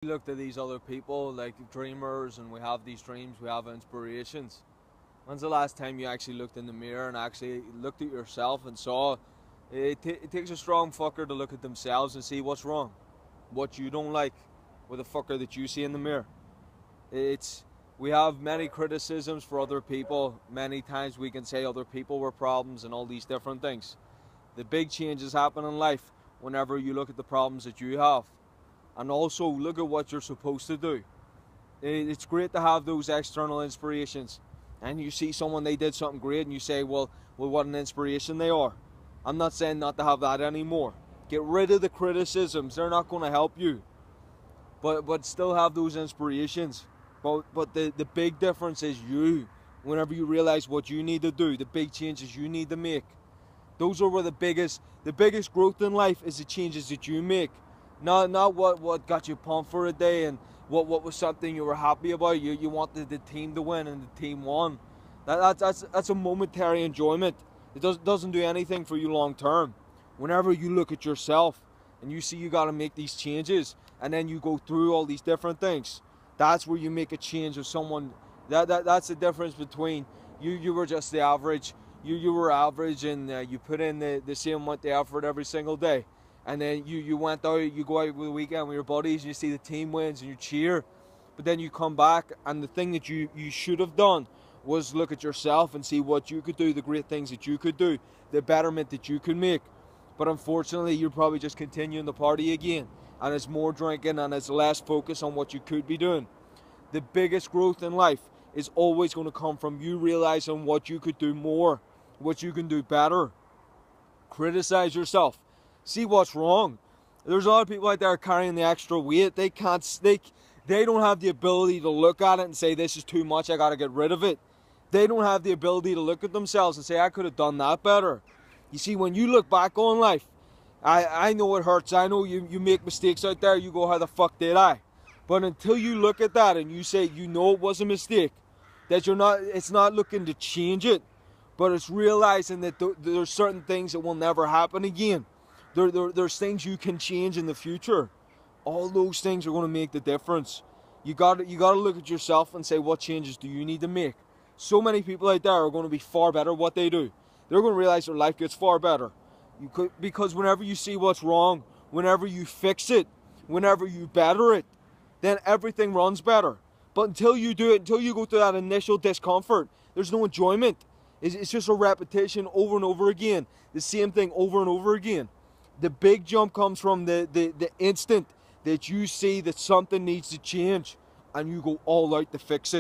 We look to these other people like dreamers, and we have these dreams, we have inspirations. When's the last time you actually looked in the mirror and actually looked at yourself and saw it takes a strong fucker to look at themselves and see what's wrong, what you don't like with the fucker that you see in the mirror. It's We have many criticisms for other people. Many times we can say other people were problems and all these different things. The big changes happen in life whenever you look at the problems that you have, and also look at what you're supposed to do. It's great to have those external inspirations, and you see someone, they did something great, and you say, well, what an inspiration they are. I'm not saying not to have that anymore. Get rid of the criticisms. They're not going to help you, but still have those inspirations. But the big difference is you. Whenever you realize what you need to do, the big changes you need to make, those are where the biggest growth in life is, the changes that you make. Not what got you pumped for a day and what was something you were happy about. You wanted the team to win and the team won. That's a momentary enjoyment. It doesn't do anything for you long term. Whenever you look at yourself and you see you got to make these changes, and then you go through all these different things, that's where you make a change of someone. That's the difference between you were just the average. You were average, and you put in the same amount of effort every single day. And then you went out, you go out with the weekend with your buddies, and you see the team wins and you cheer. But then you come back, and the thing that you should have done was look at yourself and see what you could do, the great things that you could do, the betterment that you could make. But unfortunately, you're probably just continuing the party again, and it's more drinking and it's less focus on what you could be doing. The biggest growth in life is always going to come from you realizing what you could do more, what you can do better. Criticize yourself. See what's wrong. There's a lot of people out there carrying the extra weight. They don't have the ability to look at it and say, this is too much, I got to get rid of it. They don't have the ability to look at themselves and say, I could have done that better. You see, when you look back on life, I know it hurts. I know you make mistakes out there. You go, how the fuck did I? But until you look at that and you say, you know it was a mistake, that it's not looking to change it, but it's realizing that there's certain things that will never happen again. There's things you can change in the future. All those things are going to make the difference. You got to look at yourself and say, what changes do you need to make? So many people out there are going to be far better at what they do. They're going to realize their life gets far better. Because whenever you see what's wrong, whenever you fix it, whenever you better it, then everything runs better. But until you do it, until you go through that initial discomfort, there's no enjoyment. It's just a repetition over and over again. The same thing over and over again. The big jump comes from the instant that you see that something needs to change and you go all out to fix it.